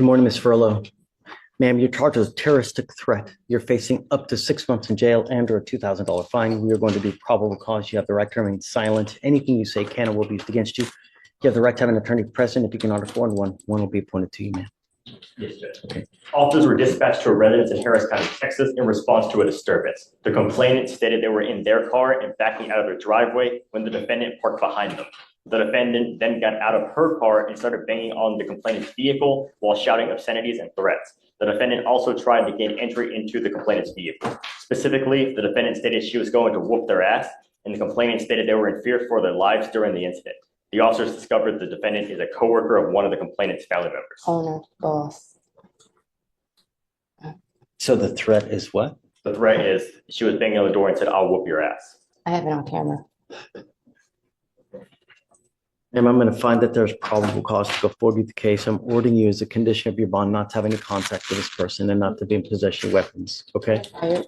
Good morning, Ms. Furlow. Ma'am, you're charged with terroristic threat. You're facing up to 6 months in jail and or a $2,000 fine. We are going to do probable cause. You have the right to remain silent. Anything you say can or will be used against you. You have the right to have an attorney present. If you cannot afford one will be appointed to you, ma'am. Yes, Judge. Okay. Officers were dispatched to a residence in Harris County, Texas in response to a disturbance. The complainant stated they were in their car and backing out of their driveway when the defendant parked behind them. The defendant then got out of her car and started banging on the complainant's vehicle while shouting obscenities and threats. The defendant also tried to gain entry into the complainant's vehicle. Specifically, the defendant stated she was going to whoop their ass, and the complainant stated they were in fear for their lives during the incident. The officers discovered the defendant is a coworker of one of the complainant's family members. Owner, boss. So the threat is what? The threat is she was banging on the door and said, "I'll whoop your ass." I have it on camera. And I'm going to find that there's probable cause to go forward with the case. I'm ordering you as a condition of your bond not to have any contact with this person and not to be in possession of weapons. Okay? Tired.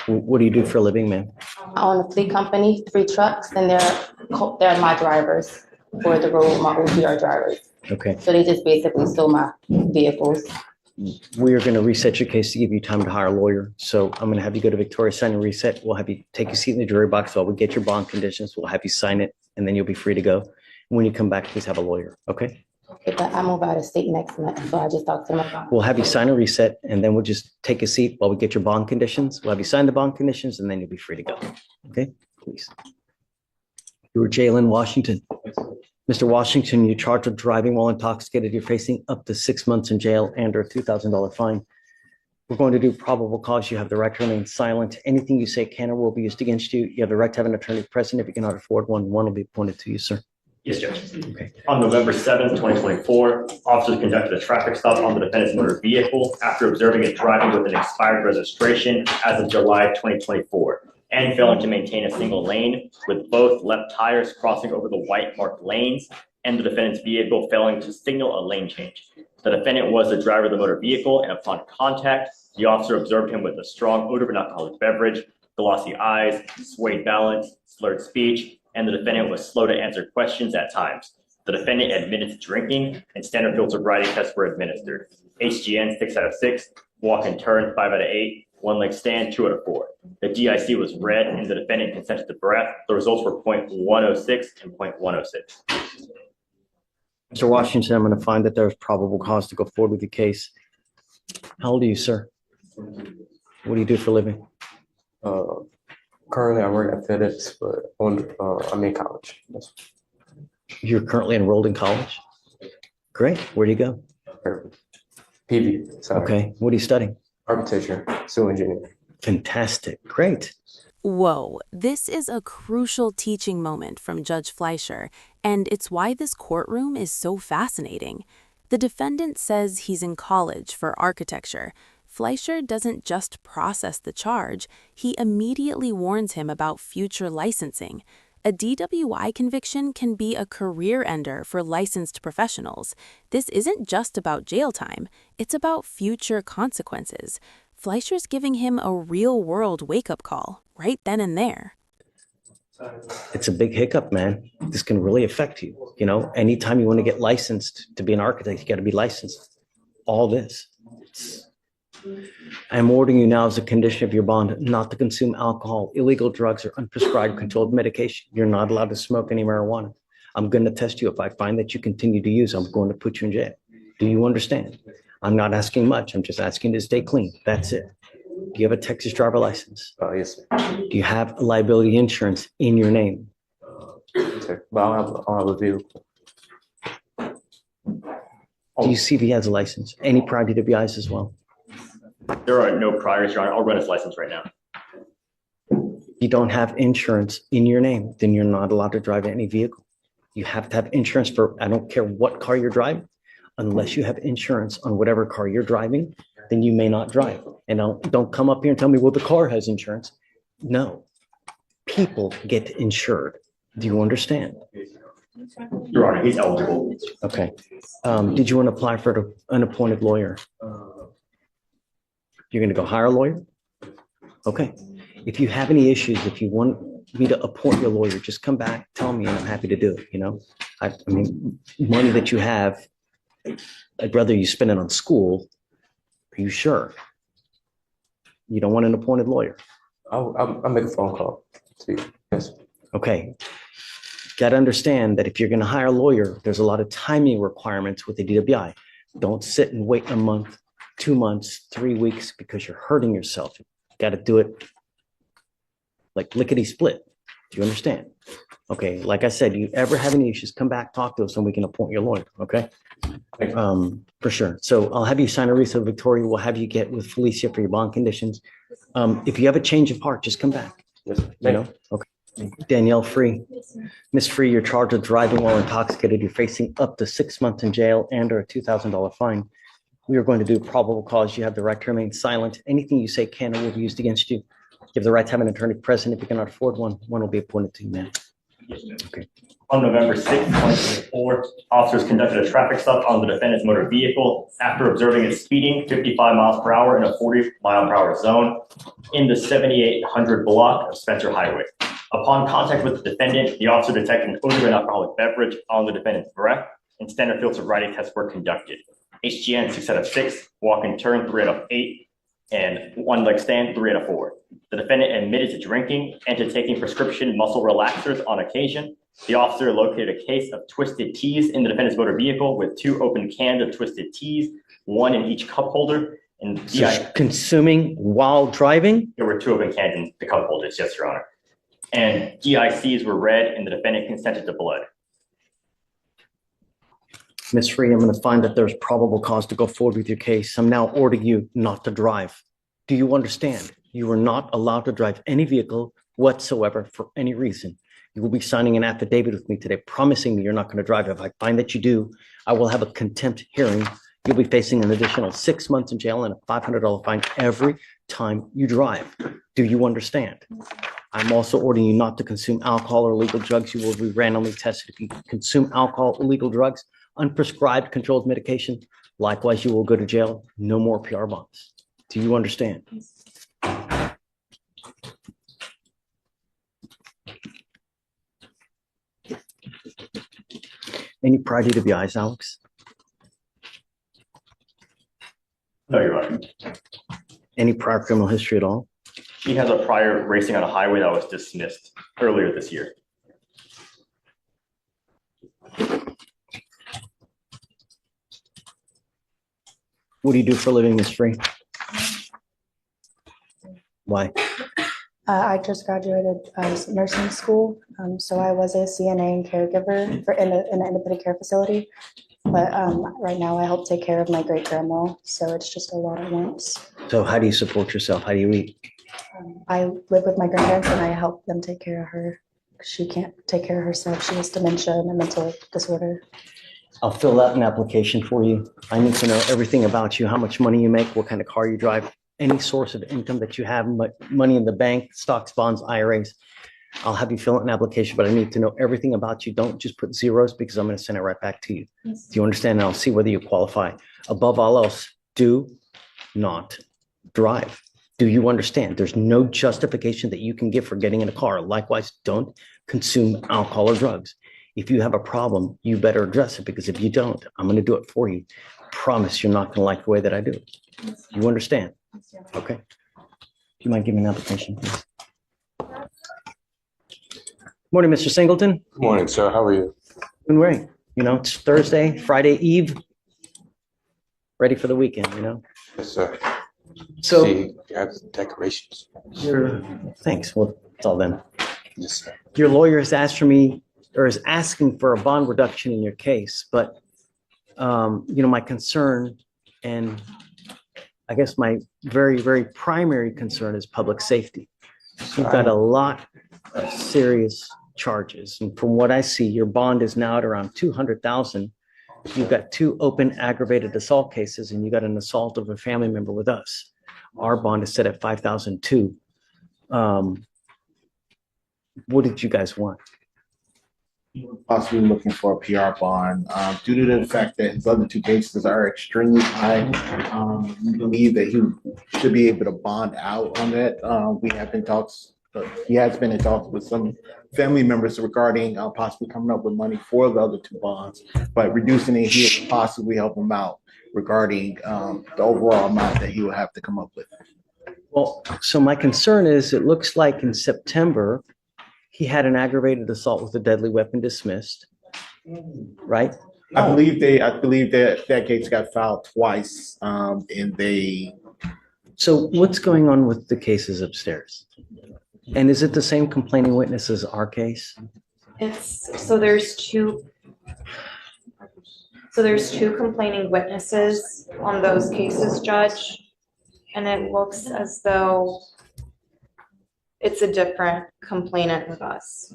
What do you do for a living, ma'am? I own a fleet company, 3 trucks, and they're my drivers for the road, my OPR drivers. Okay. So they just basically stole my vehicles. We are going to reset your case to give you time to hire a lawyer. So I'm going to have you go to Victoria, sign and reset. We'll have you take a seat in the jury box while we get your bond conditions. We'll have you sign it, and then you'll be free to go. When you come back, please have a lawyer. Okay? Okay, but I move out of state next month, so I just talked to them about. We'll have you sign and reset, and then we'll just take a seat while we get your bond conditions. We'll have you sign the bond conditions, and then you'll be free to go. Okay? Please. You were Jalen Washington. Mr. Washington, you're charged with driving while intoxicated. You're facing up to 6 months in jail and or a $2,000 fine. We're going to do probable cause. You have the right to remain silent. Anything you say can or will be used against you. You have the right to have an attorney present. If you cannot afford one will be appointed to you, sir. Yes, Judge. Okay. On November 7th, 2024, officers conducted a traffic stop on the defendant's motor vehicle after observing it driving with an expired registration as of July 2024 and failing to maintain a single lane, with both left tires crossing over the white marked lanes and the defendant's vehicle failing to signal a lane change. The defendant was the driver of the motor vehicle, and upon contact, the officer observed him with a strong odor of an alcoholic beverage, glossy eyes, swayed balance, slurred speech, and the defendant was slow to answer questions at times. The defendant admitted to drinking, and standard field sobriety tests were administered. HGN 6 out of 6, walk and turn 5 out of 8, one leg stand 2 out of 4. The DIC was read, and the defendant consented to breath. The results were 0.106 and 0.106. Mr. Washington, I'm going to find that there's probable cause to go forward with the case. How old are you, sir? What do you do for a living? Currently, I work at FedEx, but I'm in college. You're currently enrolled in college? Great. Where do you go? PV. Sorry. Okay. What are you studying? Architecture, civil engineering. Fantastic. Great. Whoa, this is a crucial teaching moment from Judge Fleischer, and it's why this courtroom is so fascinating. The defendant says he's in college for architecture. Fleischer doesn't just process the charge, he immediately warns him about future licensing. A DWI conviction can be a career ender for licensed professionals. This isn't just about jail time, it's about future consequences. Fleischer's giving him a real-world wake-up call, right then and there. It's a big hiccup, man. This can really affect you. You know, anytime you want to get licensed to be an architect, you got to be licensed. All this. I'm ordering you now as a condition of your bond not to consume alcohol, illegal drugs, or unprescribed controlled medication. You're not allowed to smoke any marijuana. I'm going to test you. If I find that you continue to use, I'm going to put you in jail. Do you understand? I'm not asking much. I'm just asking to stay clean. That's it. Do you have a Texas driver license? Yes, sir. Do you have liability insurance in your name? Sir. But I don't have a vehicle. Do you see if he has a license? Any prior DWIs as well? There are no priors, Your Honor. I'll run his license right now. You don't have insurance in your name, then you're not allowed to drive any vehicle. You have to have insurance for, I don't care what car you're driving, unless you have insurance on whatever car you're driving, then you may not drive. And don't come up here and tell me, well, the car has insurance. No, people get insured. Do you understand? Your Honor, he's eligible. Okay. Did you want to apply for an unappointed lawyer? You're going to go hire a lawyer? Okay. If you have any issues, if you want me to appoint your lawyer, just come back, tell me, and I'm happy to do it, you know? I mean, money that you have, I'd rather you spend it on school. Are you sure? You don't want an appointed lawyer? I'll make a phone call to you. Yes. Okay. Got to understand that if you're going to hire a lawyer, there's a lot of timing requirements with the DWI. Don't sit and wait a month, 2 months, 3 weeks because you're hurting yourself. You got to do it like lickety split. Do you understand? Okay. Like I said, you ever have any issues, come back, talk to us, and we can appoint your lawyer. Okay. For sure. So I'll have you sign a receipt, Victoria. We'll have you get with Felicia for your bond conditions. If you have a change of heart, just come back. Yes. You know? Okay. Danielle Free. Miss Free, you're charged with driving while intoxicated. You're facing up to 6 months in jail and or a $2,000 fine. We are going to do probable cause. You have the right to remain silent. Anything you say can or will be used against you. You have the right to have an attorney present. If you cannot afford one, one will be appointed to you, man. Okay. On November 6, 2024, officers conducted a traffic stop on the defendant's motor vehicle after observing it speeding 55 miles per hour in a 40-mile-per-hour zone in the 7800 block of Spencer Highway. Upon contact with the defendant, the officer detected an odor of an alcoholic beverage on the defendant's breath, and standard field sobriety tests were conducted. HGN 6 out of 6, walk and turn 3 out of 8, and one leg stand 3 out of 4. The defendant admitted to drinking and to taking prescription muscle relaxers on occasion. The officer located a case of twisted teas in the defendant's motor vehicle with 2 open cans of twisted teas, 1 in each cup holder. And Consuming while driving? There were 2 open cans in the cup holders, yes, Your Honor. And DICs were read and the defendant consented to blood. Ms. Free, I'm going to find that there's probable cause to go forward with your case. I'm now ordering you not to drive. Do you understand? You are not allowed to drive any vehicle whatsoever for any reason. You will be signing an affidavit with me today, promising me you're not going to drive. If I find that you do, I will have a contempt hearing. You'll be facing an additional 6 months in jail and a $500 fine every time you drive. Do you understand? I'm also ordering you not to consume alcohol or illegal drugs. You will be randomly tested if you consume alcohol, illegal drugs, unprescribed controlled medication. Likewise, you will go to jail. No more PR bonds. Do you understand? Any prior DWIs, Alex? No, Your Honor. Any prior criminal history at all? He has a prior racing on a highway that was dismissed earlier this year. What do you do for a living, Ms. Free? Why? I just graduated nursing school, so I was a CNA and caregiver in an independent care facility. But right now I help take care of my great-grandma, so it's just a lot at once. So how do you support yourself? How do you eat? I live with my grandparents and I help them take care of her. She can't take care of herself. She has dementia and a mental disorder. I'll fill out an application for you. I need to know everything about you, how much money you make, what kind of car you drive, any source of income that you have, money in the bank, stocks, bonds, IRAs. I'll have you fill out an application, but I need to know everything about you. Don't just put zeros because I'm going to send it right back to you. Yes. Do you understand? And I'll see whether you qualify. Above all else, do not drive. Do you understand? There's no justification that you can give for getting in a car. Likewise, don't consume alcohol or drugs. If you have a problem, you better address it, because if you don't, I'm going to do it for you. Promise you're not going to like the way that I do it. You understand? Okay. Do you mind giving me an application, please? Morning, Mr. Singleton. Good morning, sir. How are you? Doing great. You know, it's Thursday, Friday Eve. Ready for the weekend, you know? Yes, sir. So See, you have decorations. thanks. Well, it's all them. Yes, sir. Your lawyer has asked for me, or is asking for a bond reduction in your case, but you know, my concern, and I guess my very, very primary concern, is public safety. You've got a lot of serious charges, and from what I see, your bond is now at around $200,000. You've got 2 open aggravated assault cases, and you got an assault of a family member with us. Our bond is set at $5,002. What did you guys want? Possibly looking for a PR bond due to the fact that his other 2 cases are extremely high. We believe that he should be able to bond out on that. We have been talks he has been in talks with some family members regarding possibly coming up with money for the other two bonds, but reducing it here would possibly help him out regarding the overall amount that he would have to come up with. Well, so my concern is it looks like in September, he had an aggravated assault with a deadly weapon dismissed, right? I believe that case got filed twice, and they. So what's going on with the cases upstairs? And is it the same complaining witness as our case? There's two complaining witnesses on those cases, Judge, and it looks as though it's a different complainant with us.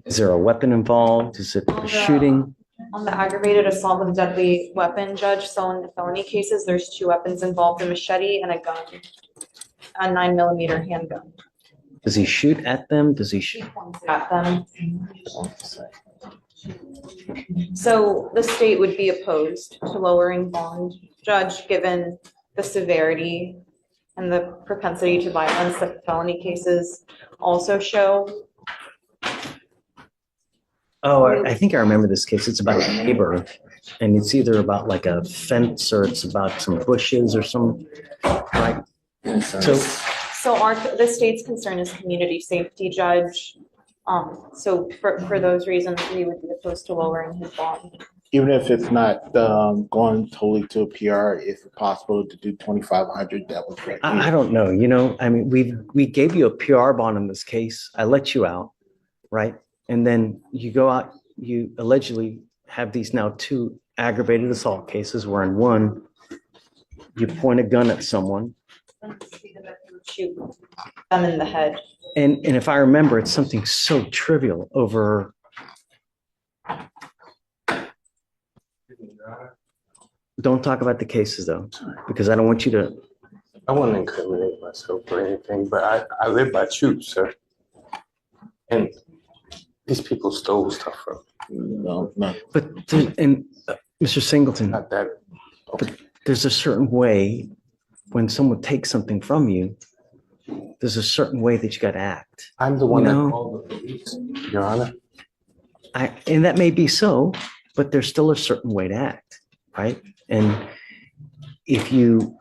Is there a weapon involved? Is it a shooting? On the aggravated assault with deadly weapon, Judge, so in the felony cases, there's two weapons involved, a machete and a gun, a 9mm handgun. Does he shoot at them? Does he shoot At them. So the state would be opposed to lowering bond, Judge, given the severity and the propensity to violence that felony cases also show. Oh, I think I remember this case. It's about a neighbor, and it's either about like a fence or it's about some bushes or some, right? So the state's concern is community safety, Judge. So for those reasons, we would be opposed to lowering his bond. Even if it's not going totally to a PR, if it's possible to do 2,500, that would be great. I don't know. You know, I mean, we gave you a PR bond in this case. I let you out, right? And then you go out, you allegedly have these now two aggravated assault cases where in one, you point a gun at someone. Shoot them in the head. And if I remember, it's something so trivial over. Don't talk about the cases though, because I don't want you to. I wouldn't incriminate myself or anything, but I live by truth, sir. And these people stole stuff from me. No. But Mr. Singleton, Not that. but there's a certain way when someone takes something from you. There's a certain way that you got to act. I'm the one You that know? called the police, Your Honor. And that may be so, but there's still a certain way to act, right? And if you.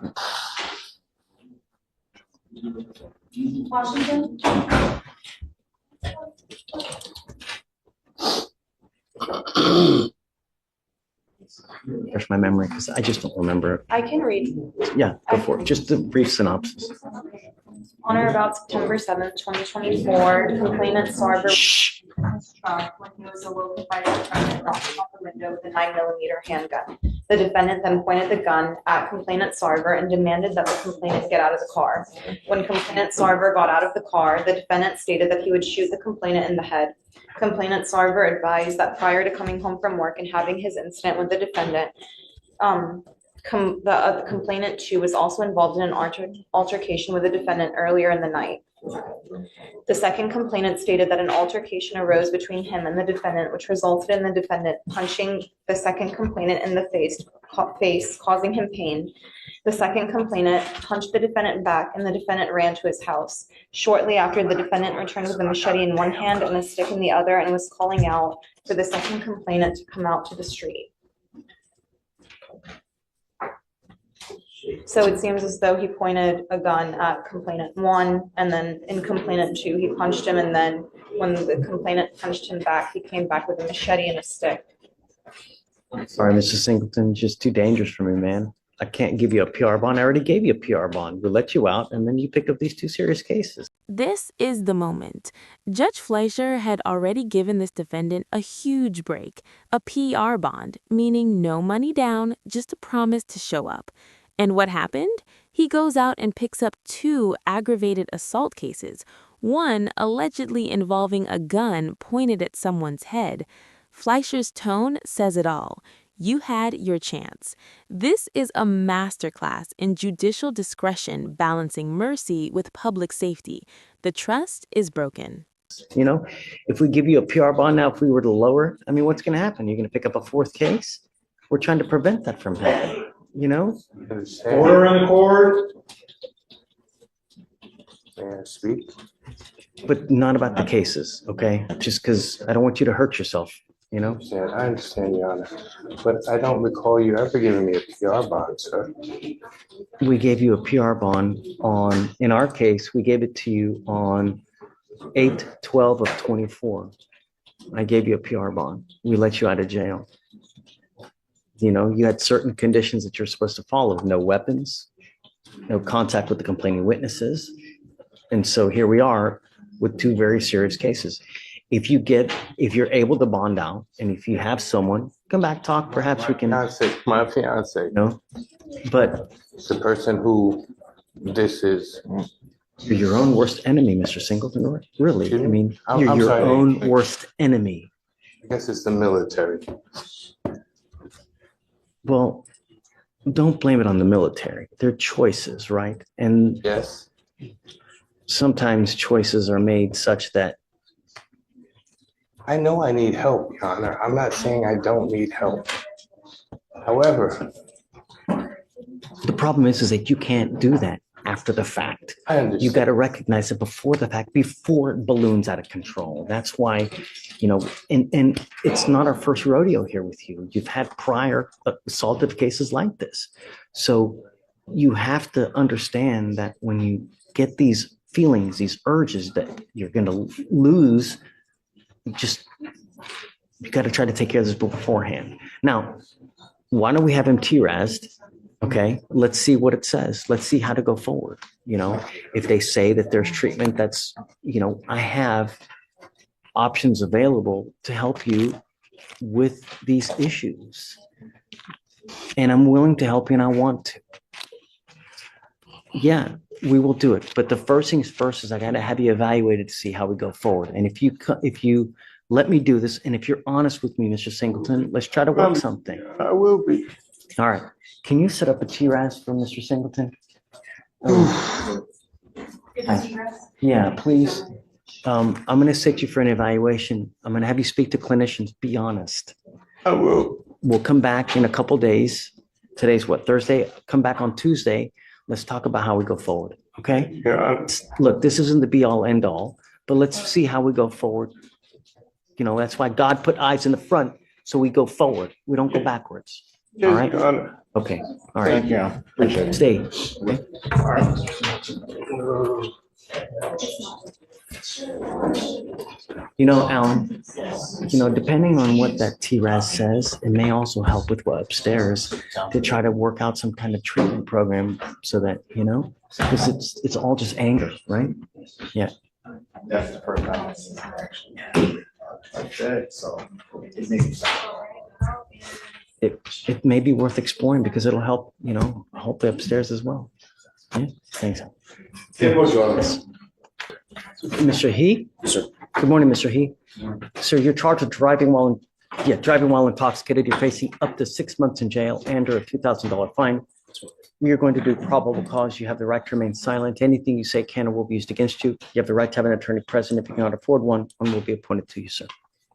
Washington? Refresh my memory because I just don't remember it. I can read. Yeah, go for it. Just a brief synopsis. On or about September 7th, 2024, complainant Sarver Shh. his truck when he was awoken by the defendant knocking on the window with a 9mm handgun. The defendant then pointed the gun at complainant Sarver and demanded that the complainant get out of the car. When complainant Sarver got out of the car, the defendant stated that he would shoot the complainant in the head. Complainant Sarver advised that prior to coming home from work and having his incident with the defendant, the complainant too was also involved in an altercation with the defendant earlier in the night. The second complainant stated that an altercation arose between him and the defendant, which resulted in the defendant punching the second complainant in the face, causing him pain. The second complainant punched the defendant back and the defendant ran to his house. Shortly after, the defendant returned with a machete in one hand and a stick in the other and was calling out for the second complainant to come out to the street. So it seems as though he pointed a gun at complainant one, and then in complainant two, he punched him, and then when the complainant punched him back, he came back with a machete and a stick. Sorry, Mr. Singleton, just too dangerous for me, man. I can't give you a PR bond. I already gave you a PR bond. We let you out, and then you pick up these two serious cases. This is the moment. Judge Fleischer had already given this defendant a huge break, a PR bond, meaning no money down, just a promise to show up. And what happened? He goes out and picks up two aggravated assault cases, one allegedly involving a gun pointed at someone's head. Fleischer's tone says it all. You had your chance. This is a masterclass in judicial discretion balancing mercy with public safety. The trust is broken. You know, if we give you a PR bond now, if we were to lower, I mean, what's going to happen? You're going to pick up a fourth case? We're trying to prevent that from happening, you know? Order in the court. May I speak? but not about the cases, okay? Just because I don't want you to hurt yourself, you know? I understand, Your Honor, but I don't recall you ever giving me a PR bond, sir. We gave you a PR bond on, in our case, we gave it to you on 8/12 of 24. I gave you a PR bond. We let you out of jail. You know, you had certain conditions that you're supposed to follow: no weapons, no contact with the complaining witnesses. And so here we are with two very serious cases. If you're able to bond out, and if you have someone, come back, talk, perhaps we can, My fiance, you know, but the person who this is. you're your own worst enemy, Mr. Singleton. Really, I mean, I'm you're your sorry. own worst enemy. I guess it's the military. Well, don't blame it on the military. They're choices, right? And Yes. sometimes choices are made such that I know I need help, Your Honor. I'm not saying I don't need help. However, the problem is that you can't do that after the fact. I understand. You got to recognize it before the fact, before it balloons out of control. That's why, you know, and it's not our first rodeo here with you. You've had prior assaultive cases like this. So you have to understand that when you get these feelings, these urges that you're going to lose, you got to try to take care of this beforehand. Now, why don't we have him TRAS'd? Okay, let's see what it says. Let's see how to go forward. You know, if they say that there's treatment that's, you know, I have options available to help you with these issues. And I'm willing to help you and I want to. Yeah, we will do it. But the first things first is I got to have you evaluated to see how we go forward. And if you let me do this, and if you're honest with me, Mr. Singleton, let's try to work something. I will be. All right. Can you set up a TRAS for Mr. Singleton? Yeah, please. I'm going to set you for an evaluation. I'm going to have you speak to clinicians. Be honest. I will. We'll come back in a couple days. Today's what, Thursday? Come back on Tuesday. Let's talk about how we go forward. Okay? Yeah. Look, this isn't the be all end all, but let's see how we go forward. You know, that's why God put eyes in the front, so we go forward. We don't go backwards. All right? Your Honor. Okay. All right. Thank you. Appreciate it. Stay. Okay? You know, Alan, you know, depending on what that TRAS says, it may also help with what upstairs to try to work out some kind of treatment program so that, you know, because it's all just anger, right? Yeah. That's the first time I've seen her actually. Like that, so it makes It may be worth exploring because it'll help, you know, hopefully upstairs as well. Yeah, thanks. Mr. He? Yes, sir. Good morning, Mr. He. Sir, you're charged with driving while intoxicated. You're facing up to 6 months in jail and or a $2,000 fine. We are going to do probable cause. You have the right to remain silent. Anything you say can or will be used against you. You have the right to have an attorney present. If you cannot afford one will be appointed to you, sir.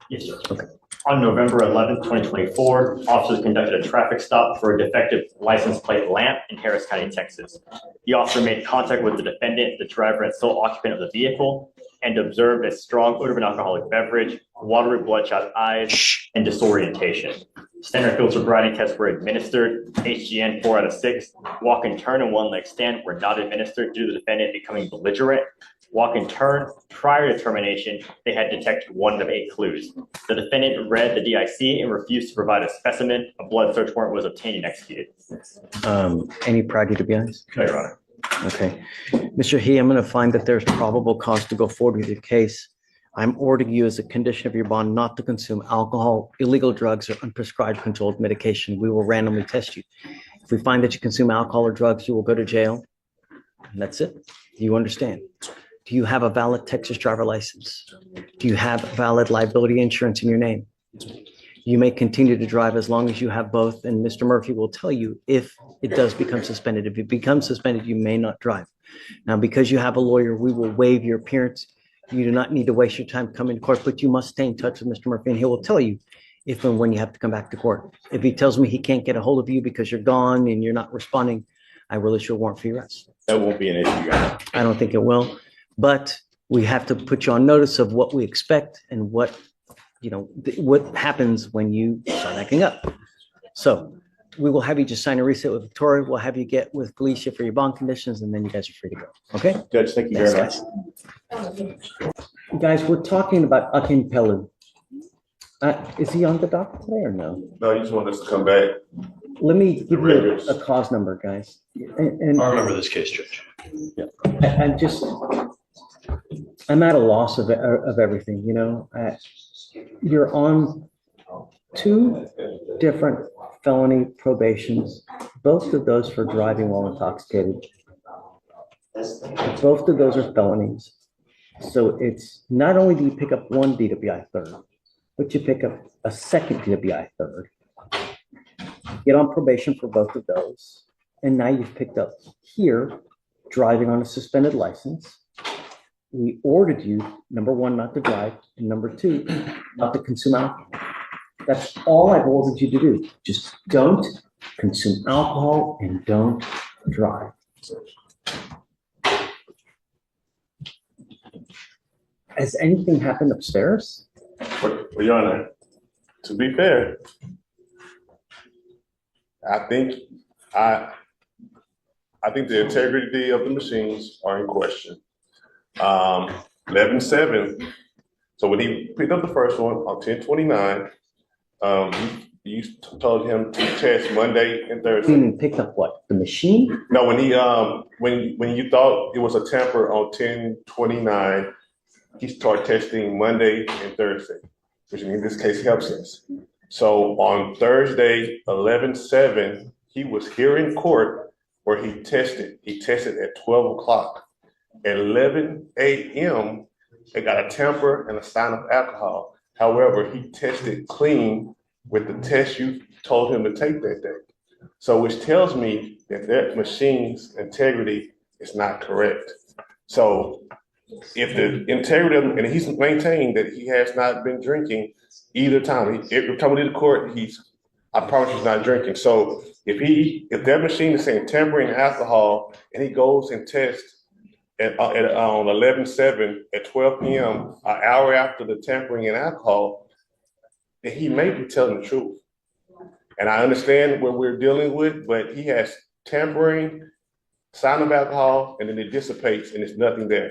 Yes, sir. Okay. On November 11th, 2024, officers conducted a traffic stop for a defective license plate lamp in Harris County, Texas. The officer made contact with the defendant, the driver and sole occupant of the vehicle, and observed a strong odor of an alcoholic beverage, watery bloodshot eyes, and disorientation. Standard field sobriety tests were administered. HGN 4 out of 6. Walk and turn and one leg stand were not administered due to the defendant becoming belligerent. Walk and turn, prior to termination, they had detected 1 of 8 clues. The defendant read the DIC and refused to provide a specimen. A blood search warrant was obtained and executed. Any prior DWIs? No, Your Honor. Okay. Mr. He, I'm going to find that there's probable cause to go forward with your case. I'm ordering you as a condition of your bond not to consume alcohol, illegal drugs, or unprescribed controlled medication. We will randomly test you. If we find that you consume alcohol or drugs, you will go to jail. And that's it. Do you understand? Do you have a valid Texas driver license? Do you have valid liability insurance in your name? You may continue to drive as long as you have both, and Mr. Murphy will tell you if it does become suspended. If it becomes suspended, you may not drive. Now, because you have a lawyer, we will waive your appearance. You do not need to waste your time coming to court, but you must stay in touch with Mr. Murphy, and he will tell you if and when you have to come back to court. If he tells me he can't get a hold of you because you're gone and you're not responding, I will issue a warrant for your arrest. That won't be an issue, Your Honor. I don't think it will. But we have to put you on notice of what we expect and what, what happens when you start acting up. So we will have you just sign a reset with Victoria. We'll have you get with Felicia for your bond conditions, and then you guys are free to go. Okay? Judge, thank you very much. Guys, we're talking about Akin Pelu. Is he on the docket today or no? No, you just want us to come back. Let me give you a cause number, guys. And I remember this case, Judge. I'm at a loss of everything, you're on 2 different felony probations, both of those for driving while intoxicated. Both of those are felonies. So it's not only do you pick up 1 DWI third, but you pick up a second DWI third. Get on probation for both of those. And now you've picked up here, driving on a suspended license. We ordered you, number 1, not to drive, and number 2, not to consume alcohol. That's all I've ordered you to do. Just don't consume alcohol and don't drive. Has anything happened upstairs? Well, Your Honor, to be fair, I think the integrity of the machines are in question. 11-7. So when he picked up the first one on 10/29, you told him to test Monday and Thursday. You picked up what? The machine? No, when he when you thought it was a tamper on 10/29, he started testing Monday and Thursday, which in this case helps us. So on Thursday, 11/7, he was here in court where he tested. He tested at 12 o'clock. At 11 a.m., they got a tamper and a sign of alcohol. However, he tested clean with the test you told him to take that day. So which tells me that that machine's integrity is not correct. So if the integrity of, and he's maintained that he has not been drinking either time. Every time we leave the court, I promise he's not drinking. So if that machine is saying tampering alcohol and he goes and tests on 11/7 at 12 p.m., an hour after the tampering and alcohol, then he may be telling the truth. And I understand what we're dealing with, but he has tampering, sign of alcohol, and then it dissipates and there's nothing there.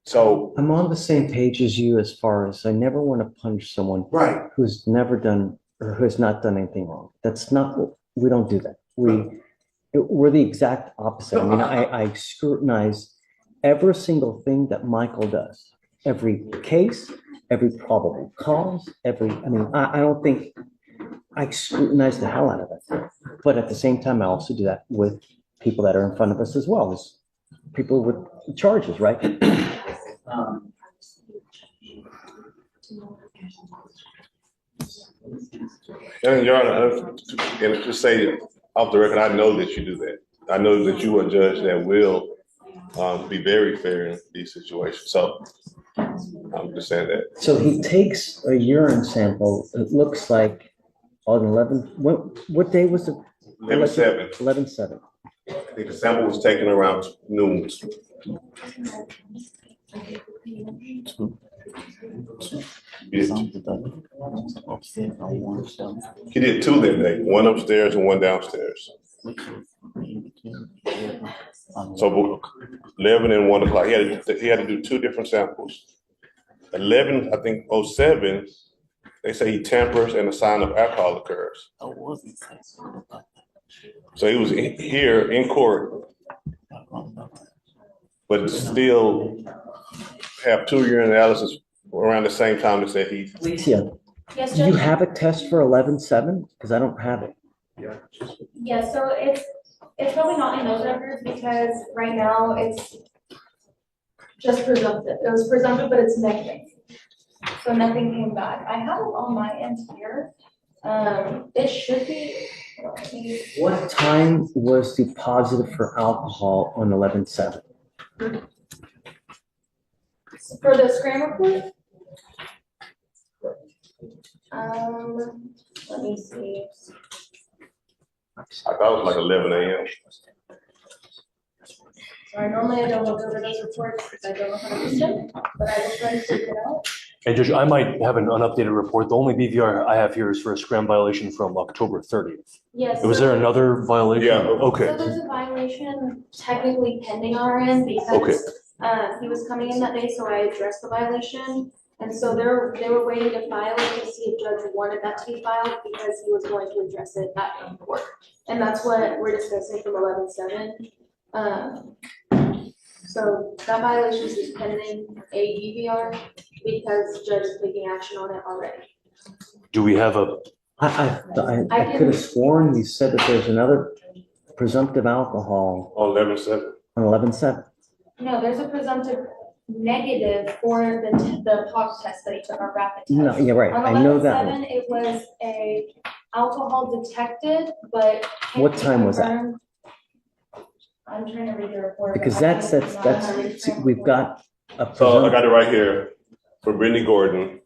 So I'm on the same page as you as far as I never want to punish someone who's never done or who has not done anything wrong. That's not, we don't do that. We're the exact opposite. I mean, I scrutinize every single thing that Michael does, every case, every probable cause, I don't think I scrutinize the hell out of it. But at the same time, I also do that with people that are in front of us as well as people with charges, right? And Your Honor, and to say off the record, I know that you do that. I know that you are a judge that will be very fair in these situations. So I'm just saying that. So he takes a urine sample. It looks like on 11. What day was it? 11/7. 11/7. I think the sample was taken around noon. He did 2 that day, 1 upstairs and 1 downstairs. So 11 and 1 o'clock, he had to do 2 different samples. 11, I think 07, they say he tampers and a sign of alcohol occurs. So he was here in court, but still have 2 urine analysis around the same time to say he. Alicia, Yes, do you Judge? have a test for 11/7? Because I don't have it. Yeah, so it's probably not in those records because right now it's just presumptive. It was presumptive, but it's negative. So nothing came back. I have it on my end here. It should be. What time was the positive for alcohol on 11/7? For the SCRAM report? Let me see. I thought it was like 11 a.m. Sorry, normally I don't look over those reports because I don't know how to use them, but I will try to figure it out. And Judge, I might have an unupdated report. The only BVR I have here is for a SCRAM violation from October 30th. Yes. Was there another violation? Yeah. Okay. So there's a violation technically pending on our end because he was coming in that day, so I addressed the violation. And so they were waiting to file it to see if judge wanted that to be filed because he was going to address it in court. And that's what we're discussing from 11-7. So that violation is pending a DVR because judge is taking action on it already. Do we have a, I could have sworn you said that there's another presumptive alcohol On 11-7. on 11-7. No, there's a presumptive negative for the POC test that he took, our rapid test. No, yeah, right. On I know that 11-7, one. it was a alcohol detected, but. What time was that? confirmed. I'm trying to read the report. Because but that's, we've got a So I presumptive. got it right here for Brittany Gordon.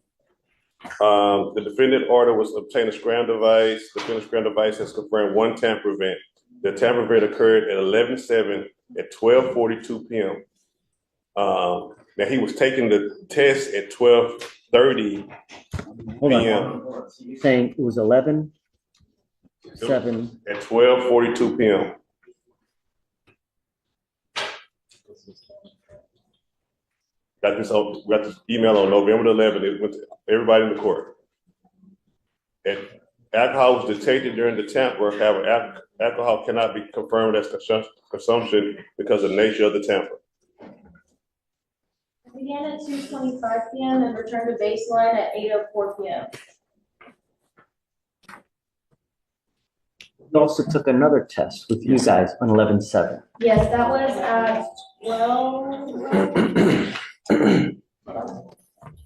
The defendant order was obtain a SCRAM device. The defendant's SCRAM device has confirmed one tamper event. The tamper event occurred at 11-7 at 12:42 p.m. Now he was taking the test at 12:30 Hold p.m. on. Saying it was 11-7. At 12:42 p.m. Got this email on November 11th. It went to everybody in the court. And alcohol was detected during the tamper. However, alcohol cannot be confirmed as consumption because of the nature of the tamper. Began at 2:25 p.m. and returned to baseline at 8:04 p.m. You also took another test with you guys on 11-7. Yes, that was at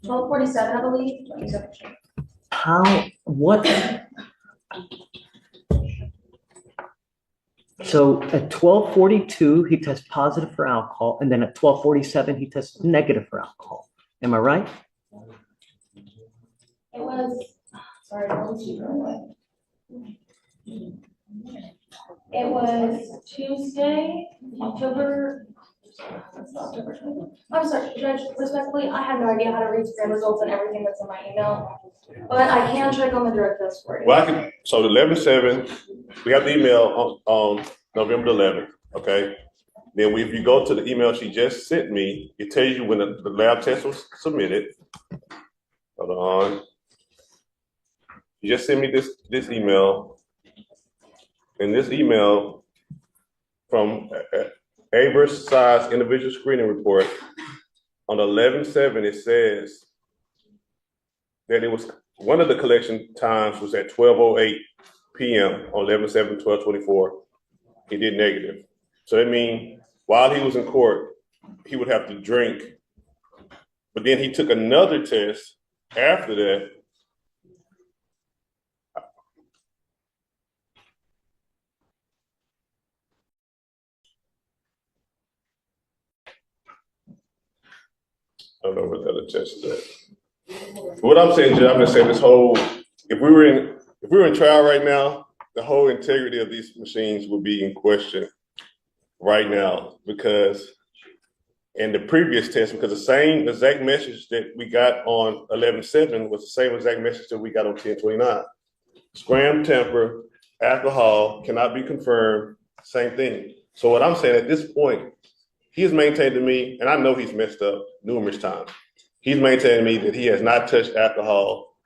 12:47, I believe. Let me double check. What? So at 12:42, he tests positive for alcohol, and then at 12:47, he tests negative for alcohol. Am I right? It was, sorry, let me see real quick. It was Tuesday, October 20th. I'm sorry, Judge, respectfully, I have no idea how to read SCRAM results and everything that's in my email, but I can check on the direct test for you. Well, so the 11-7, we got the email on November 11th, okay? Then if you go to the email she just sent me, it tells you when the lab test was submitted. Hold on. You just sent me this email. In this email from Average Size Individual Screening Report, on 11-7, it says that it was one of the collection times was at 12:08 p.m. on 11-7, 12:24. He did negative. So that means while he was in court, he would have to drink. But then he took another test after that. I don't know what the other test is at. What I'm saying, Judge, I'm gonna say this whole, if we were in trial right now, the whole integrity of these machines would be in question right now, because in the previous test, because the same exact message that we got on 11-7 was the same exact message that we got on 10-29. SCRAM tamper, alcohol cannot be confirmed, same thing. So what I'm saying at this point, he's maintained to me, and I know he's messed up numerous times. He's maintained to me that he has not touched alcohol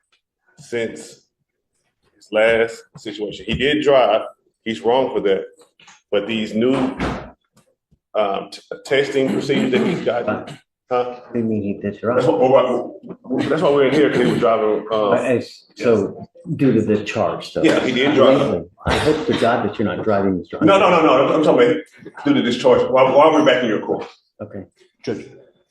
since his last situation. He did drive. He's wrong for that. But these new testing procedures that he's got, What do you mean he did drive? that's why we're in here, because he was driving. So due to the charge, though. Yeah, he did drive. I hope to God that you're not driving this drunk. No. I'm talking about due to discharge. While we're back in your court. Okay. Judge,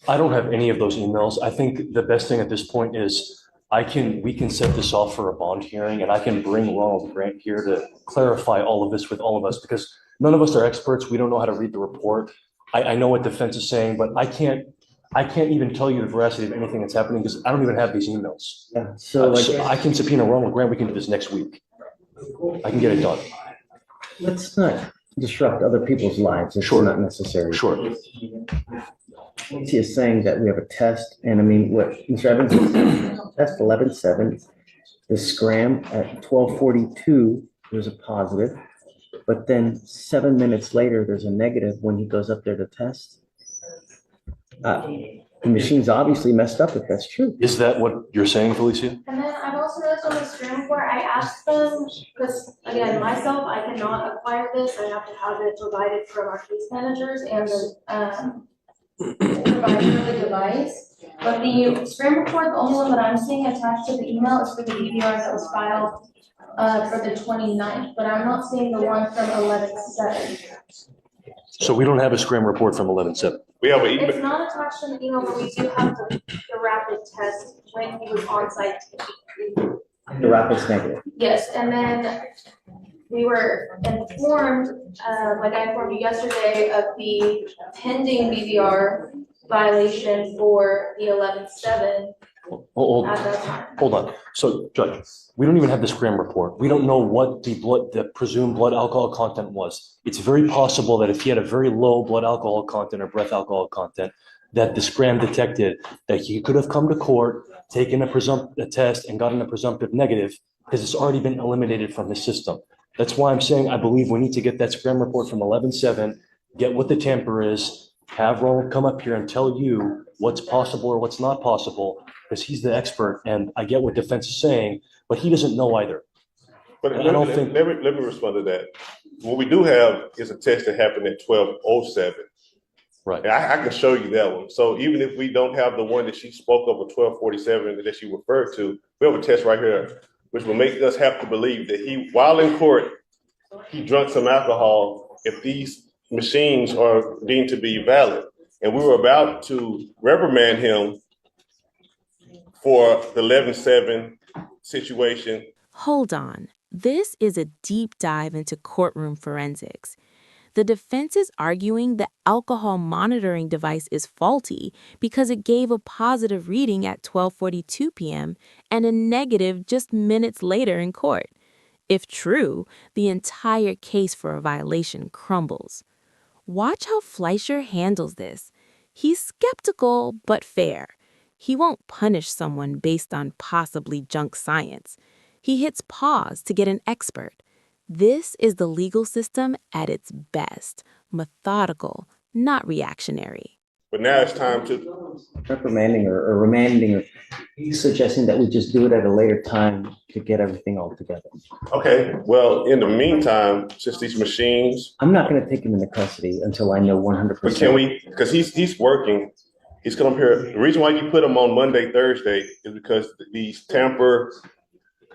I don't have any of those emails. I think the best thing at this point is we can set this off for a bond hearing, and I can bring Ronald Grant here to clarify all of this with all of us, because none of us are experts. We don't know how to read the report. I know what defense is saying, but I can't even tell you the veracity of anything that's happening because I don't even have these emails. Yeah. So I can subpoena Ronald Grant. We can do this next week. I can get it done. Let's not disrupt other people's lives. It's Sure. not necessary. Sure. He is saying that we have a test, and I mean, what Mr. Evans is, test 11/7, the SCRAM at 12:42, there's a positive, but then 7 minutes later, there's a negative when he goes up there to test. The machine's obviously messed up if that's true. Is that what you're saying, Felicia? And then I've also noticed on the SCRAM report, I asked them, because again, myself, I cannot acquire this, I have to have it provided from our case managers and the provider of the device. But the SCRAM report, the only one that I'm seeing attached to the email is for the DVR that was filed for the 29th, but I'm not seeing the one from 11/7. So we don't have a SCRAM report from 11/7. We have an It's email. not attached in the email, but we do have the rapid test when he was on site. The rapid's negative. Yes, and then we were informed, like I informed you yesterday, of the pending BVR violation for the 11/7 Hold at that time. hold on. So, Judge, we don't even have the SCRAM report. We don't know what the presumed blood alcohol content was. It's very possible that if he had a very low blood alcohol content or breath alcohol content, that the SCRAM detected that he could have come to court, taken a test and gotten a presumptive negative because it's already been eliminated from his system. That's why I'm saying I believe we need to get that SCRAM report from 11/7, get what the tamper is, have Ronald come up here and tell you what's possible or what's not possible, because he's the expert, and I get what defense is saying, but he doesn't know either. But I don't think- let me respond to that. What we do have is a test that happened at 12:07. Right. And I can show you that one. So even if we don't have the one that she spoke of, a 12:47 that she referred to, we have a test right here, which will make us have to believe that he, while in court, he drank some alcohol if these machines are deemed to be valid. And we were about to reprimand him for the 11/7 situation. Hold on. This is a deep dive into courtroom forensics. The defense is arguing the alcohol monitoring device is faulty because it gave a positive reading at 12:42 p.m. and a negative just minutes later in court. If true, the entire case for a violation crumbles. Watch how Fleischer handles this. He's skeptical but fair. He won't punish someone based on possibly junk science. He hits pause to get an expert. This is the legal system at its best, methodical, not reactionary. But now it's time to, Reprimanding or remanding, he's suggesting that we just do it at a later time to get everything all together. okay, well, in the meantime, since these machines, I'm not going to take him into custody until I know 100%. but can we, because he's working, he's come here. The reason why you put him on Monday, Thursday is because these tamper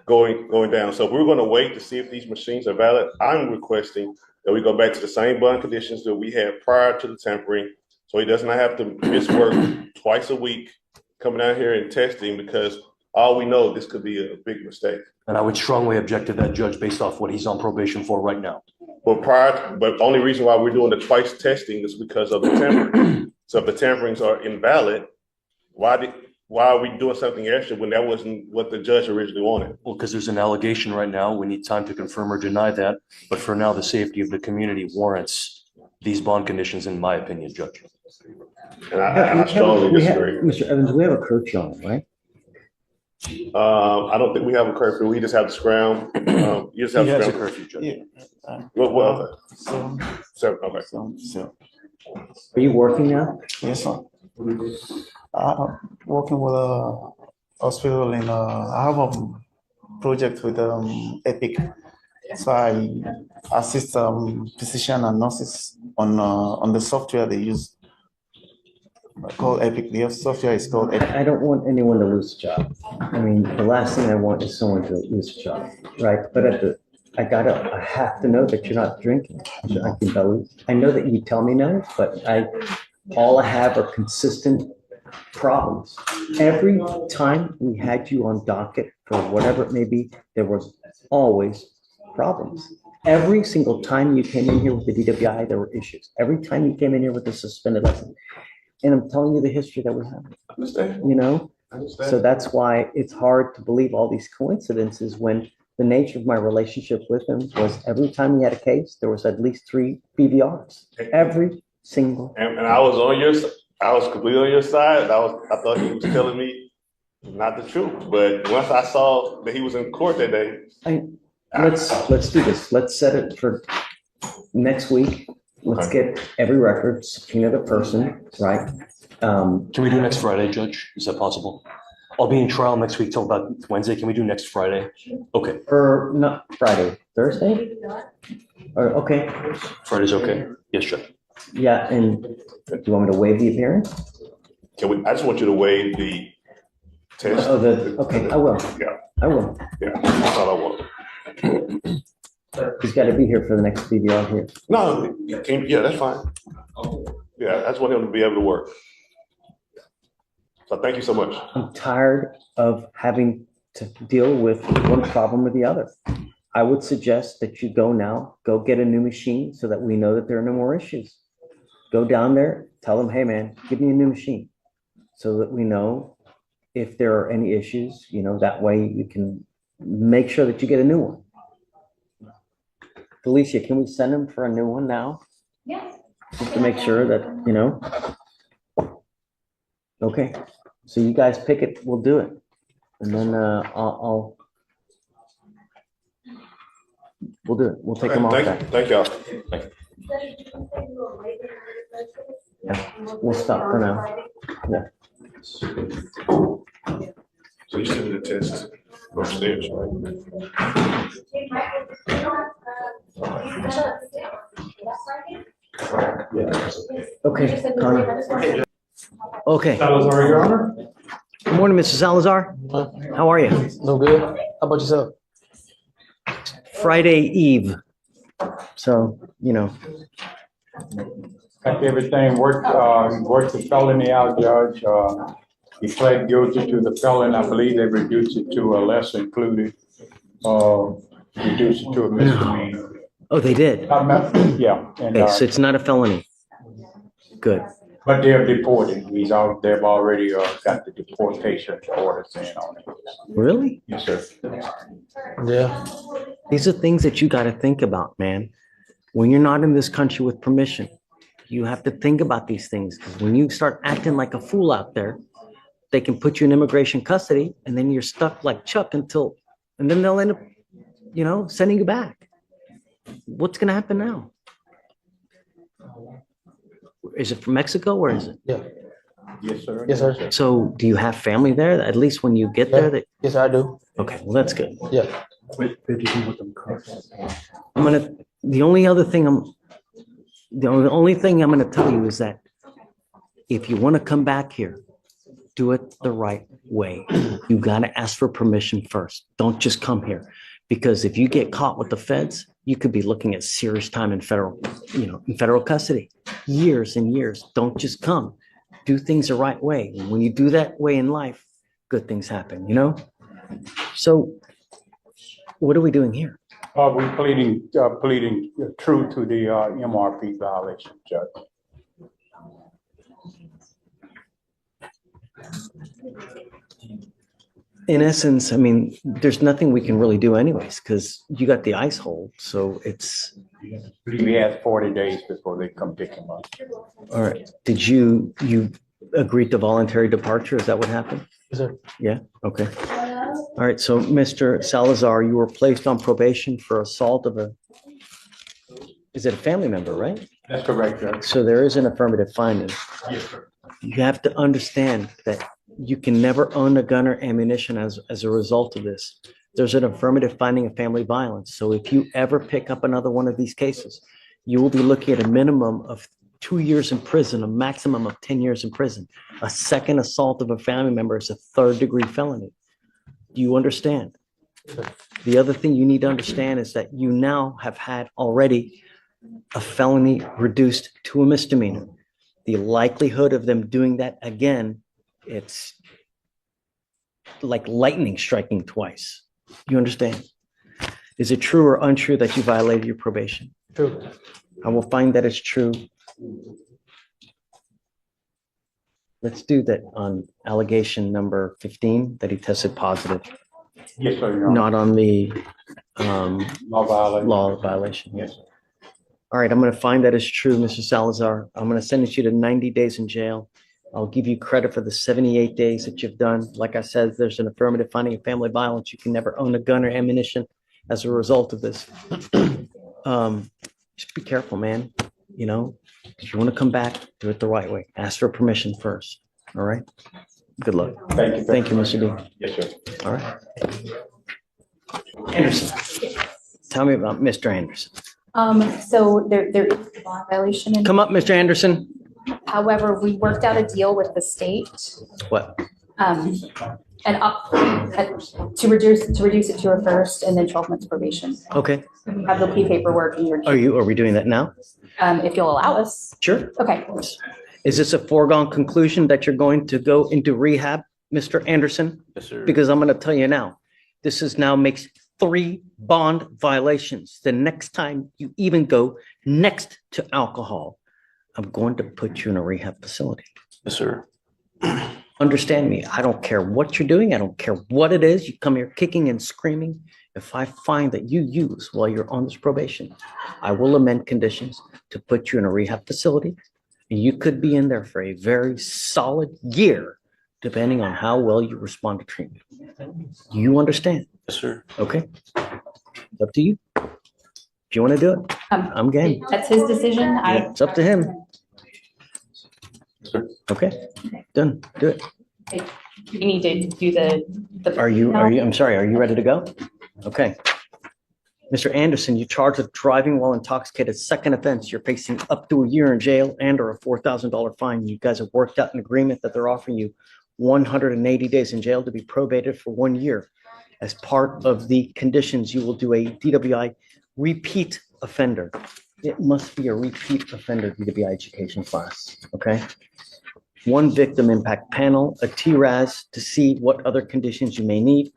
going down. So if we're going to wait to see if these machines are valid, I'm requesting that we go back to the same bond conditions that we had prior to the tampering. So he does not have to miss work twice a week, coming out here and testing, because all we know, this could be a big mistake. And I would strongly object to that, Judge, based off what he's on probation for right now. But the only reason why we're doing the twice testing is because of the tampering. So if the tamperings are invalid, why are we doing something extra when that wasn't what the judge originally wanted? Well, because there's an allegation right now. We need time to confirm or deny that. But for now, the safety of the community warrants these bond conditions, in my opinion, Judge. And I strongly disagree. Mr. Evans, we have a curfew on, right? I don't think we have a curfew. We just have the SCRAM. You just have He has a SCRAM. curfew, Judge. Yeah. Well, So, okay. so, Are you working now? yes, sir. Working with a hospital in, I have a project with Epic. So I assist physician and nurses on the software they use called Epic. The software is called Epic. I don't want anyone to lose a job. I mean, the last thing I want is someone to lose a job, right? But I have to know that you're not drinking. I know that you tell me no, but all I have are consistent problems. Every time we had you on docket for whatever it may be, there was always problems. Every single time you came in here with the DWI, there were issues. Every time you came in here with the suspended license. And I'm telling you the history that we have. I understand. You know? I understand. So that's why it's hard to believe all these coincidences when the nature of my relationship with him was every time he had a case, there was at least 3 BVRs. Every single. And I was on your, I was completely on your side. I thought he was telling me not the truth. But once I saw that he was in court that day. Let's do this. Let's set it for next week. Let's get every record, subpoena the person, right? Can we do next Friday, Judge? Is that possible? I'll be in trial next week till about Wednesday. Can we do next Friday? Okay. Or not Friday, Thursday? Or, okay. Friday's okay. Yes, Judge. Yeah, and do you want me to waive the appearance? I just want you to waive the test. Okay, I will. Yeah. I will. Yeah, that's all I want. He's got to be here for the next BVR here. No, yeah, that's fine. Yeah, I just want him to be able to work. So thank you so much. I'm tired of having to deal with one problem or the other. I would suggest that you go get a new machine so that we know that there are no more issues. Go down there, tell them, hey man, give me a new machine so that we know if there are any issues, that way you can make sure that you get a new one. Felicia, can we send him for a new one now? Yes. Just to make sure that, Okay, so you guys pick it, we'll do it. And then we'll do it. We'll take them off that. Thank y'all. Yeah, we'll stop for now. Yeah. So you sent me the test upstairs, right? Okay, Connor. Okay. Salazar, Your Honor. Good morning, Mr. Salazar. How are you? No good. How about yourself? Friday Eve. So, Got everything worked the felony out, Judge. He pled guilty to the felon. I believe they reduced it to a lesser included, reduced it to a misdemeanor. Oh, they did? Yeah. And, Okay, so it's not a felony. Good. but they're deported. They've already got the deportation orders in on it. Really? Yes, sir. Yeah. These are things that you got to think about, man. When you're not in this country with permission, you have to think about these things. Because when you start acting like a fool out there, they can put you in immigration custody, and then you're stuck like Chuck and then they'll end up, sending you back. What's going to happen now? Is it from Mexico? Where is it? Yeah. Yes, sir. Yes, sir. So do you have family there? At least when you get there? Yes, I do. Okay, well, that's good. Yeah. The only thing I'm going to tell you is that if you want to come back here, do it the right way. You got to ask for permission first. Don't just come here, because if you get caught with the feds, you could be looking at serious time in federal custody, years and years. Don't just come. Do things the right way. And when you do that way in life, good things happen, So what are we doing here? We're pleading true to the MRP violation, Judge. In essence, there's nothing we can really do anyways, because you got the ice hold. So it's. We had 40 days before they come pick him up. All right. Did you agree to voluntary departure? Is that what happened? Yes, sir. Yeah. Okay. All right. So, Mr. Salazar, you were placed on probation for assault of is it a family member, right? That's correct, Judge. So there is an affirmative finding. Yes, sir. You have to understand that you can never own a gun or ammunition as a result of this. There's an affirmative finding of family violence. So if you ever pick up another one of these cases, you will be looking at a minimum of 2 years in prison, a maximum of 10 years in prison. A second assault of a family member is a third-degree felony. Do you understand? The other thing you need to understand is that you now have had already a felony reduced to a misdemeanor. The likelihood of them doing that again, it's like lightning striking twice. You understand? Is it true or untrue that you violated your probation? True. I will find that it's true. Let's do that on allegation number 15, that he tested positive. Yes, sir. Your Honor. Not on the law violation, yes. All right, I'm gonna find that is true, Mr. Salazar. I'm gonna sentence you to 90 days in jail. I'll give you credit for the 78 days that you've done. Like I said, there's an affirmative finding of family violence. You can never own a gun or ammunition as a result of this. Just be careful, man. You know, if you want to come back, do it the right way. Ask for permission first. All right. Good luck. Thank you. Thank you, Mr. D. Yes, sir. All right. Anderson, tell me about Mr. Anderson. So there is a bond violation. Come up, Mr. Anderson. However, we worked out a deal with the state. What? And to reduce it to a first and then 12 months probation. Okay. We have the plea paperwork in your. Are we doing that now? If you'll allow us. Sure. Okay. Is this a foregone conclusion that you're going to go into rehab, Mr. Anderson? Yes, sir. Because I'm going to tell you now, this is now makes 3 bond violations. The next time you even go next to alcohol, I'm going to put you in a rehab facility. Yes, sir. Understand me. I don't care what you're doing. I don't care what it is. You come here kicking and screaming. If I find that you use while you're on this probation, I will amend conditions to put you in a rehab facility. And you could be in there for a very solid year, depending on how well you respond to treatment. You understand? Yes, sir. Okay. It's up to you. If you want to do it, I'm game. That's his decision. It's up to him. Sure. Okay. Done. Do it. You need to do the. Are you, I'm sorry, are you ready to go? Okay. Mr. Anderson, you're charged with driving while intoxicated. Second offense, you're facing up to a year in jail and or a $4,000 fine. You guys have worked out an agreement that they're offering you 180 days in jail to be probated for 1 year. As part of the conditions, you will do a DWI repeat offender. It must be a repeat offender DWI education class, okay? 1 victim impact panel, a TRAS to see what other conditions you may need.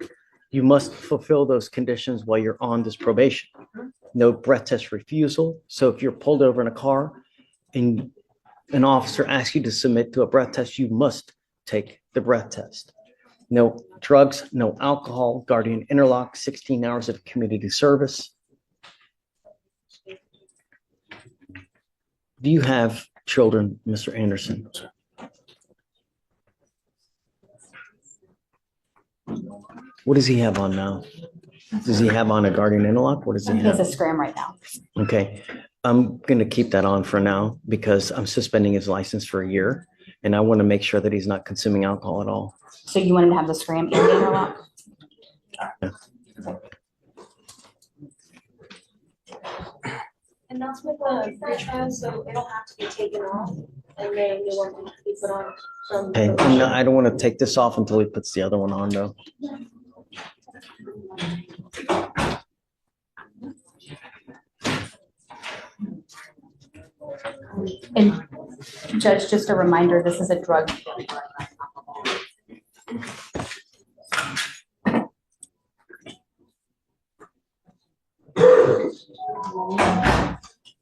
You must fulfill those conditions while you're on this probation. No breath test refusal. So if you're pulled over in a car and an officer asks you to submit to a breath test, you must take the breath test. No drugs, no alcohol, guardian interlock, 16 hours of community service. Do you have children, Mr. Anderson? What does he have on now? Does he have on a guardian interlock? What does he He has have? a SCRAM right now. Okay, I'm going to keep that on for now because I'm suspending his license for a year and I want to make sure that he's not consuming alcohol at all. So you wanted to have the SCRAM and the interlock? Yeah. And that's with the franchise, so it'll have to be taken off and then new one will be put on from. Okay, no, I don't want to take this off until he puts the other one on though. And Judge, just a reminder, this is a drug.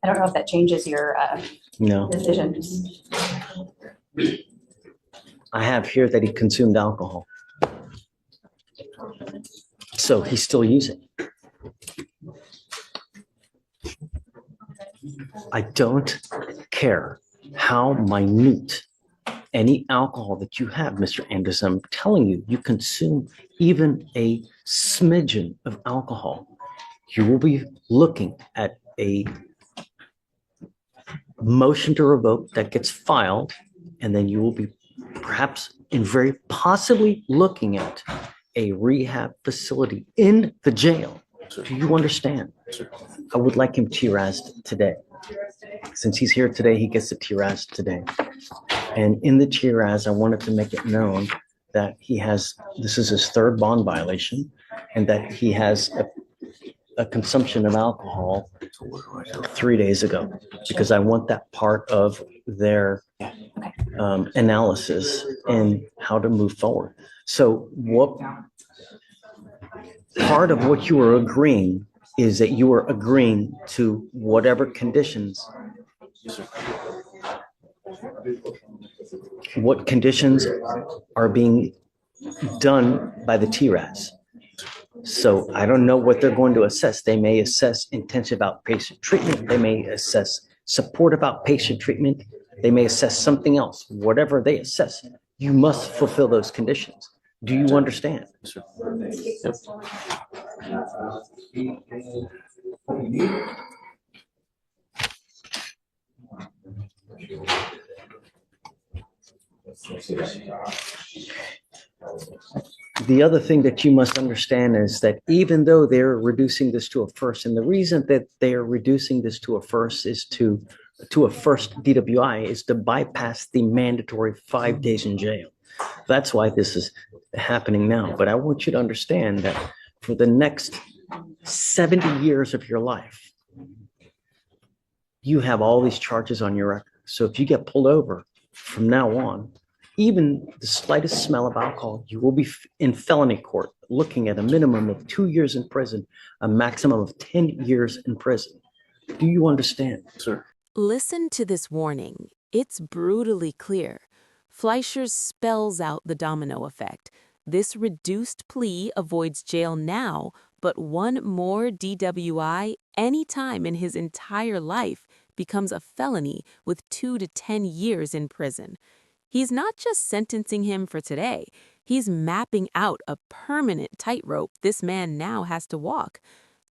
I don't know if that changes your No, decision. I have here that he consumed alcohol. So he's still using. I don't care how minute any alcohol that you have, Mr. Anderson. I'm telling you, you consume even a smidgen of alcohol, you will be looking at a motion to revoke that gets filed, and then you will be perhaps and very possibly looking at a rehab facility in the jail. Do you understand? I would like him TRAS'd today. Since he's here today, he gets the TRAS today. And in the TRAS, I wanted to make it known that he has, this is his 3rd bond violation, and that he has a consumption of alcohol 3 days ago, because I want that part of their analysis and how to move forward. So what part of what you are agreeing is that you are agreeing to whatever conditions. What conditions are being done by the TRAS? So I don't know what they're going to assess. They may assess intensive outpatient treatment. They may assess supportive outpatient treatment. They may assess something else. Whatever they assess, you must fulfill those conditions. Do you understand? The other thing that you must understand is that even though they're reducing this to a first, and the reason that they are reducing this to a first is to a first DWI is to bypass the mandatory 5 days in jail. That's why this is happening now. But I want you to understand that for the next 70 years of your life, you have all these charges on your record. So if you get pulled over from now on, even the slightest smell of alcohol, you will be in felony court looking at a minimum of 2 years in prison, a maximum of 10 years in prison. Do you understand, sir? Listen to this warning. It's brutally clear. Fleischer spells out the domino effect. This reduced plea avoids jail now, but one more DWI any time in his entire life becomes a felony with 2 to 10 years in prison. He's not just sentencing him for today. He's mapping out a permanent tightrope this man now has to walk.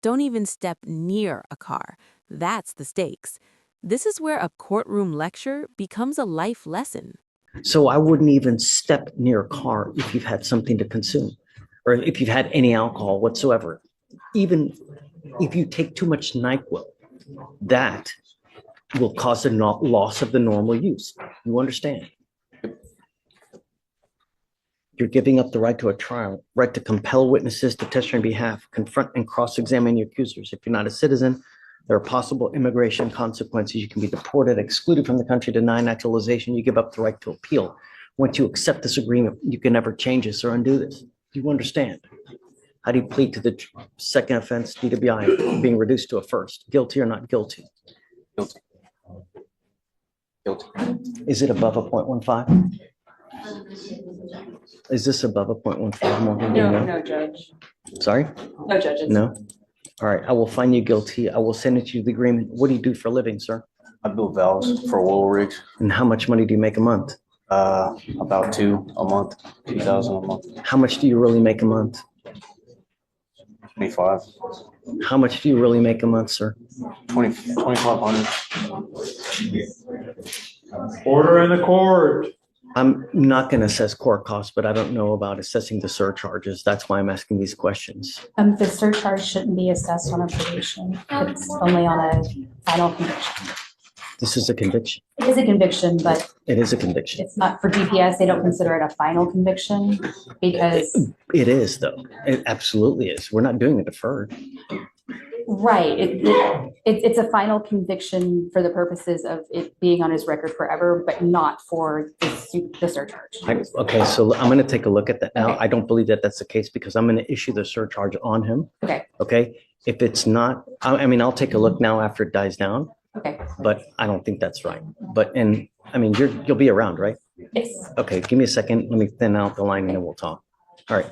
Don't even step near a car. That's the stakes. This is where a courtroom lecture becomes a life lesson. So I wouldn't even step near a car if you've had something to consume or if you've had any alcohol whatsoever. Even if you take too much NyQuil, that will cause a loss of the normal use. You understand? You're giving up the right to a trial, right to compel witnesses to testify on behalf, confront and cross-examine your accusers. If you're not a citizen, there are possible immigration consequences. You can be deported, excluded from the country, denied naturalization. You give up the right to appeal. Once you accept this agreement, you can never change this or undo this. Do you understand? How do you plead to the second offense, DWI, being reduced to a first? Guilty or not guilty? Guilty. Guilty. Is it above a 0.15? Is this above a 0.15? Morgan, do you know? No, Judge. Sorry? No, Judge. No? All right, I will find you guilty. I will send it to you the agreement. What do you do for a living, sir? I build valves for oil rigs. And how much money do you make a month? About 2 a month, 2,000 a month. How much do you really make a month? 25. How much do you really make a month, sir? 2,500. Order in the court. I'm not going to assess court costs, but I don't know about assessing the surcharges. That's why I'm asking these questions. The surcharge shouldn't be assessed on a probation. It's only on a final conviction. This is a conviction. It is a conviction, but It is a conviction. it's not for DPS. They don't consider it a final conviction because, It is, though. It absolutely is. We're not doing it deferred. right, it's a final conviction for the purposes of it being on his record forever, but not for the surcharge. Okay, so I'm going to take a look at that now. Okay. I don't believe that that's the case because I'm going to issue the surcharge on him. Okay, Okay, if it's not, I mean, I'll take a look now after it dies down, okay, but I don't think that's right. But, and, I mean, you'll be around, right? yes. Okay, give me a second. Let me thin out the line and then we'll talk. All right,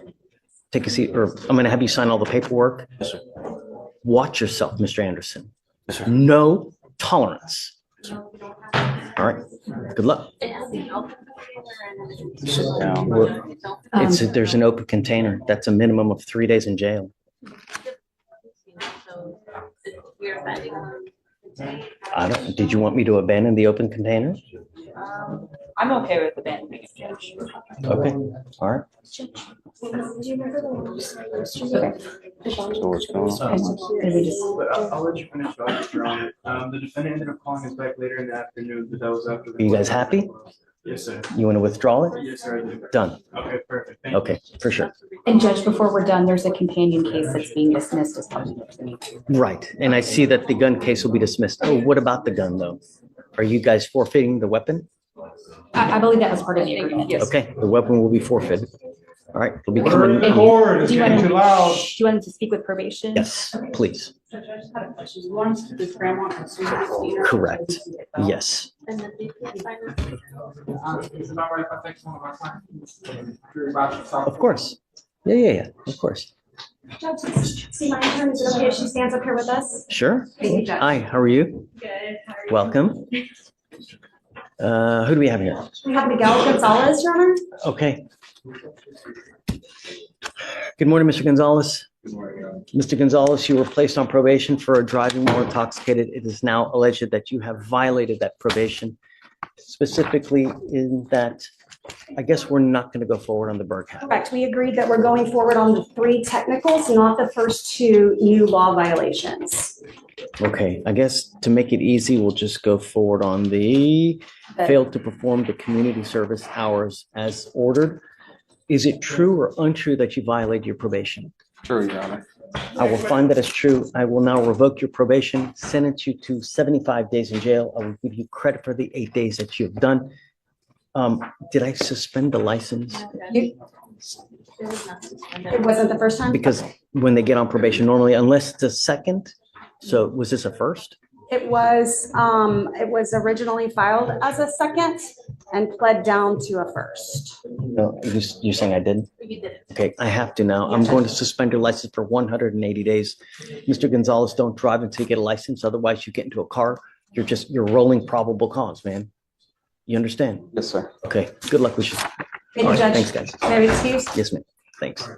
take a seat, or I'm going to have you sign all the paperwork. Yes, sir. Watch yourself, Mr. Anderson. Yes, sir. No tolerance. All right, good luck. Sit down. There's an open container. That's a minimum of 3 days in jail. Did you want me to abandon the open container? I'm okay with abandoning it, Judge. Okay, all right. So what's going on? I'll let you finish off, Your Honor. The defendant ended up calling us back later in the afternoon, but that was after. Are you guys happy? Yes, sir. You want to withdraw it? Yes, sir. I do. Done. Okay, perfect. Thank you. Okay, for sure. And Judge, before we're done, there's a companion case that's being dismissed as part of it. Right, and I see that the gun case will be dismissed. Oh, what about the gun, though? Are you guys forfeiting the weapon? I believe that was part of the agreement, yes. Okay, the weapon will be forfeited. All right, it'll be Order in coming. the court. It's Do you getting want too loud. do you want to speak with probation? Yes, please. Judge, I just had a question. One, the grandma consumed misdemeanor. Correct. Yes. And then the assignment. Is it about right if I text one of our clients? Of course. Yeah, of course. Judge, see my intern, is it okay if she stands up here with us? Sure. Thank you, Judge. Hi, how are you? Good. How are you? Welcome. Who do we have here? We have Miguel Gonzalez, Your Honor. Okay. Good morning, Mr. Gonzalez. Mr. Gonzalez, you were placed on probation for driving while intoxicated. It is now alleged that you have violated that probation, specifically in that, I guess we're not going to go forward on the Berg habit. Correct. We agreed that we're going forward on the 3 technicals, not the first 2 new law violations. Okay, I guess to make it easy, we'll just go forward on the failed to perform the community service hours as ordered. Is it true or untrue that you violated your probation? True, Your Honor. I will find that as true. I will now revoke your probation, sentence you to 75 days in jail. I will give you credit for the 8 days that you have done. Did I suspend the license? It wasn't the first time? Because when they get on probation, normally, unless it's a second, so was this a first? It was originally filed as a second and pled down to a first. No, you're saying I didn't? You did it. Okay, I have to now. I'm going to suspend your license for 180 days. Mr. Gonzalez, don't drive until you get a license. Otherwise, you get into a car. You're rolling probable cause, man. You understand? Yes, sir. Okay, good luck with you. Thank you, Judge. Thanks, guys. May I be excused? Yes, ma'am. Thanks.